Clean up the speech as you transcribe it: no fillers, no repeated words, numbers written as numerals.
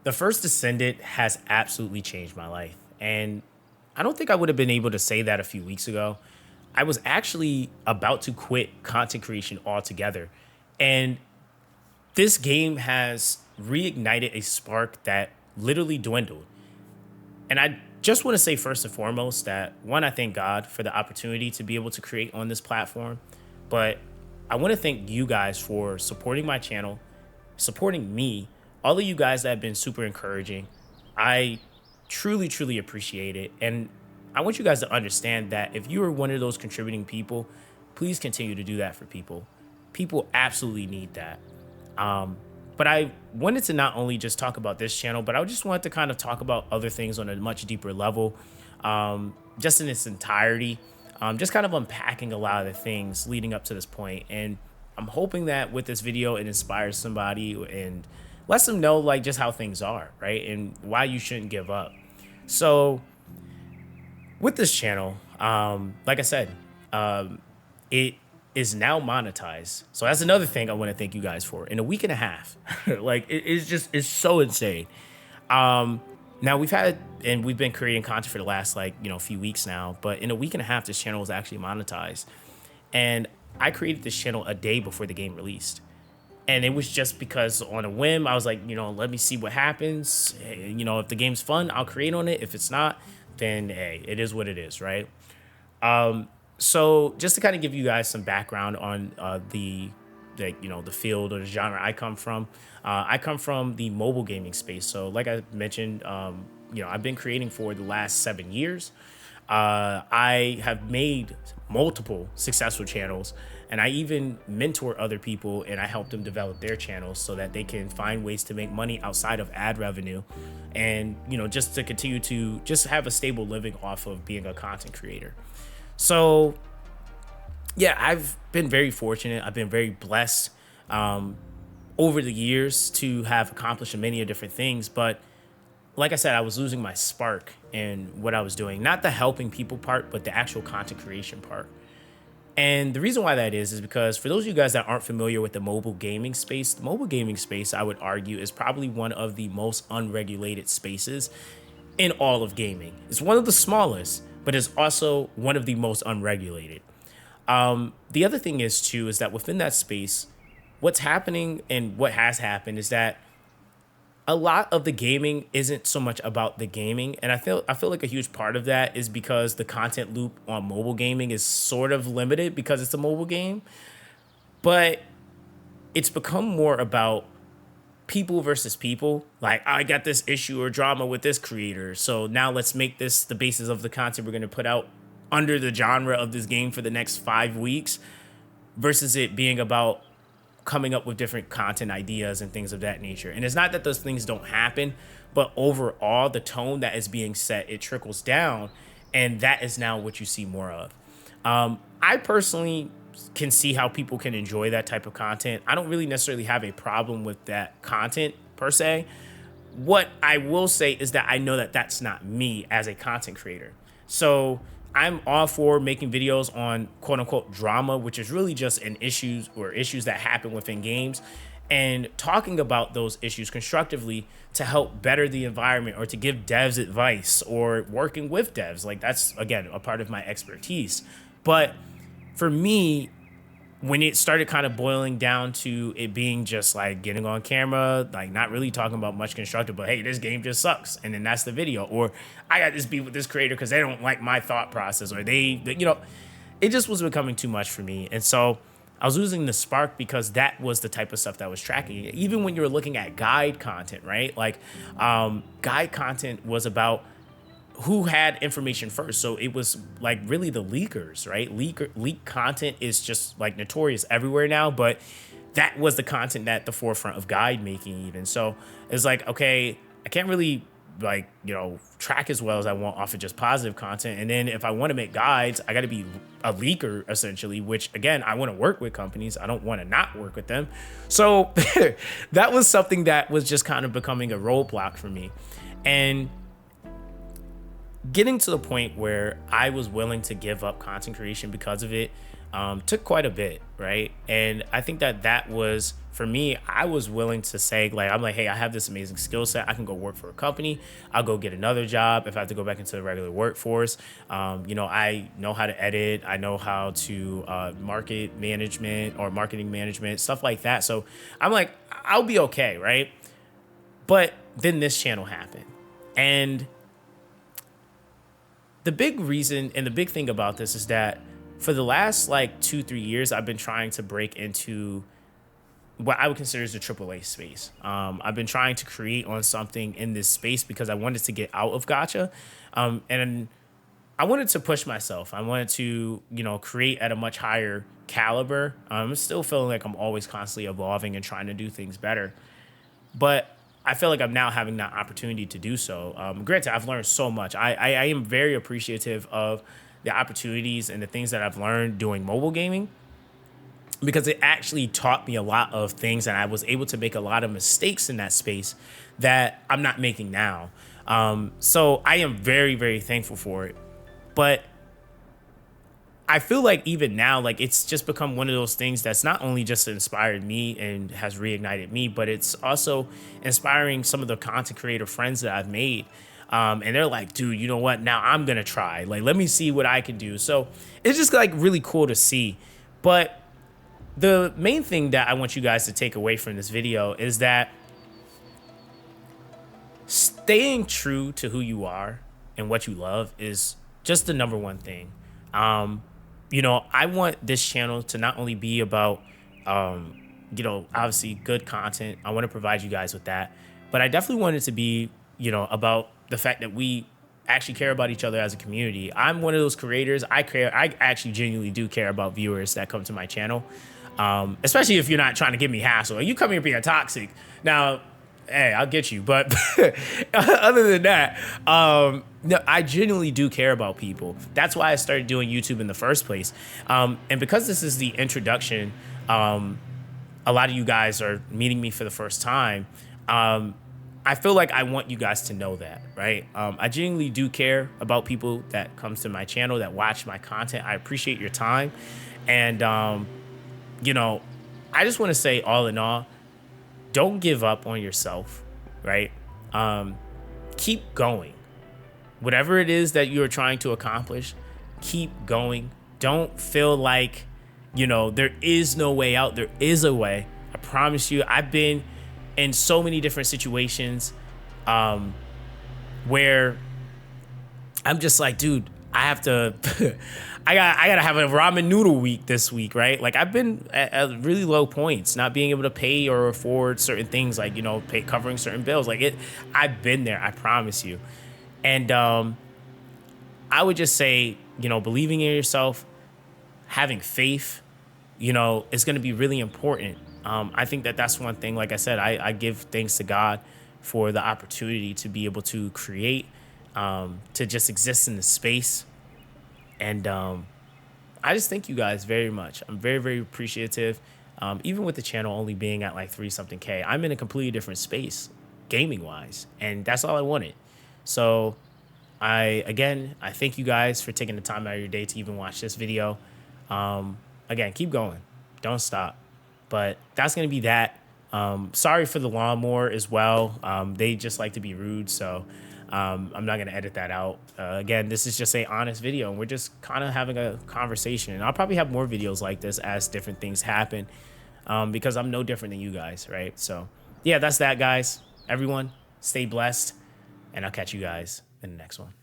The First Descendant has absolutely changed my life. And I don't think I would have been able to say that a few weeks ago. I was actually about to quit content creation altogether. And this game has reignited a spark that literally dwindled. And I just want to say, first and foremost, that one, I thank God for the opportunity to be able to create on this platform. But I want to thank you guys for supporting my channel, supporting me, all of you guys that have been super encouraging. I truly, truly appreciate it. And I want you guys to understand that if you are one of those contributing people, please continue to do that for people. People absolutely need that. But I wanted to not only just talk about this channel, but I just wanted to kind of talk about other things on a much deeper level, just in its entirety, just kind of unpacking a lot of the things leading up to this point. And I'm hoping that with this video, it inspires somebody and lets them know like just how things are, right? And why you shouldn't give up. So with this channel, like I said, it is now monetized. So that's another thing I want to thank you guys for. In a week and a half, like it's so insane. Now we've been creating content for the last few weeks now, but in a week and a half, this channel was actually monetized. And I created this channel a day before the game released. And it was just because on a whim, I was like, let me see what happens. Hey, if the game's fun, I'll create on it. If it's not, then hey, it is what it is, right? So just to kind of give you guys some background on the field or the genre I come from the mobile gaming space. So like I mentioned, I've been creating for the last 7 years. I have made multiple successful channels, and I even mentor other people and I help them develop their channels so that they can find ways to make money outside of ad revenue and, just to continue to just have a stable living off of being a content creator. So yeah, I've been very fortunate. I've been very blessed over the years to have accomplished many different things. But like I said, I was losing my spark in what I was doing, not the helping people part, but the actual content creation part. And the reason why that is because for those of you guys that aren't familiar with the mobile gaming space, I would argue, is probably one of the most unregulated spaces in all of gaming. It's one of the smallest, but it's also one of the most unregulated. The other thing is too, is that within that space, what's happening and what has happened is that a lot of the gaming isn't so much about the gaming. And I feel like a huge part of that is because the content loop on mobile gaming is sort of limited because it's a mobile game, but it's become more about people versus people. Like, I got this issue or drama with this creator, so now let's make this the basis of the content we're going to put out under the genre of this game for the next 5 weeks, versus it being about coming up with different content ideas and things of that nature. And it's not that those things don't happen, but overall the tone that is being set, it trickles down, and that is now what you see more of. I personally can see how people can enjoy that type of content. I don't really necessarily have a problem with that content per se. What I will say is that I know that that's not me as a content creator. So I'm all for making videos on quote unquote drama, which is really just issues that happen within games, and talking about those issues constructively to help better the environment or to give devs advice or working with devs. Like, that's, again, a part of my expertise. But for me, when it started kind of boiling down to it being just like getting on camera, like not really talking about much constructive, but hey, this game just sucks, and then that's the video, or I got this beef with this creator because they don't like my thought process, or it just was becoming too much for me. And so I was losing the spark because that was the type of stuff that was tracking. Even when you were looking at guide content, right? Like guide content was about who had information first. So it was like really the leakers, right? Leak content is just like notorious everywhere now, but that was the content at the forefront of guide making even. So it's like, okay, I can't really track as well as I want off of just positive content. And then if I want to make guides, I got to be a leaker essentially, which again, I want to work with companies. I don't want to not work with them. So that was something that was just kind of becoming a roadblock for me. And getting to the point where I was willing to give up content creation because of it, took quite a bit, right? And I think that that was for me. I was willing to say, like, I'm like, hey, I have this amazing skill set. I can go work for a company. I'll go get another job if I have to go back into the regular workforce. I know how to edit. I know how to marketing management, stuff like that. So I'm like, I'll be okay, right? But then this channel happened, and the big reason and the big thing about this is that for the last like 2-3 years, I've been trying to break into what I would consider as the AAA space. I've been trying to create on something in this space because I wanted to get out of gacha. And I wanted to push myself. I wanted to, create at a much higher caliber. I'm still feeling like I'm always constantly evolving and trying to do things better. But I feel like I'm now having that opportunity to do so. Granted, I've learned so much. I am very appreciative of the opportunities and the things that I've learned doing mobile gaming, because it actually taught me a lot of things, and I was able to make a lot of mistakes in that space that I'm not making now. So I am very, very thankful for it. But I feel like even now, like, it's just become one of those things that's not only just inspired me and has reignited me, but it's also inspiring some of the content creator friends that I've made. And they're like, dude, you know what? Now I'm going to try. Like, let me see what I can do. So it's just like really cool to see. But the main thing that I want you guys to take away from this video is that staying true to who you are and what you love is just the number one thing. I want this channel to not only be about, obviously good content. I want to provide you guys with that, but I definitely want it to be, about the fact that we actually care about each other as a community. I'm one of those creators. I actually genuinely do care about viewers that come to my channel. Especially if you're not trying to give me hassle. You come here being toxic. Now, hey, I'll get you. But other than that, no, I genuinely do care about people. That's why I started doing YouTube in the first place. And because this is the introduction, a lot of you guys are meeting me for the first time. I feel like I want you guys to know that, right? I genuinely do care about people that comes to my channel, that watch my content. I appreciate your time. And, I just want to say, all in all, don't give up on yourself, right? Keep going. Whatever it is that you're trying to accomplish, keep going. Don't feel like, there is no way out. There is a way. I promise you. I've been in so many different situations where I'm just like, dude, I have to, I gotta have a ramen noodle week this week, right? Like, I've been at really low points, not being able to pay or afford certain things, like, covering certain bills. Like, I've been there, I promise you. And I would just say, believing in yourself, having faith, is going to be really important. I think that that's one thing. Like I said, I give thanks to God for the opportunity to be able to create, to just exist in the space. And I just thank you guys very much. I'm very, very appreciative. Even with the channel only being at like 3-something K, I'm in a completely different space gaming wise. And that's all I wanted. So I thank you guys for taking the time out of your day to even watch this video. Again, keep going. Don't stop. But that's going to be that. Sorry for the lawnmower as well. They just like to be rude. So I'm not going to edit that out. Again, this is just an honest video, and we're just kind of having a conversation. And I'll probably have more videos like this as different things happen, because I'm no different than you guys, right? So, yeah, that's that, guys. Everyone, stay blessed, and I'll catch you guys in the next one.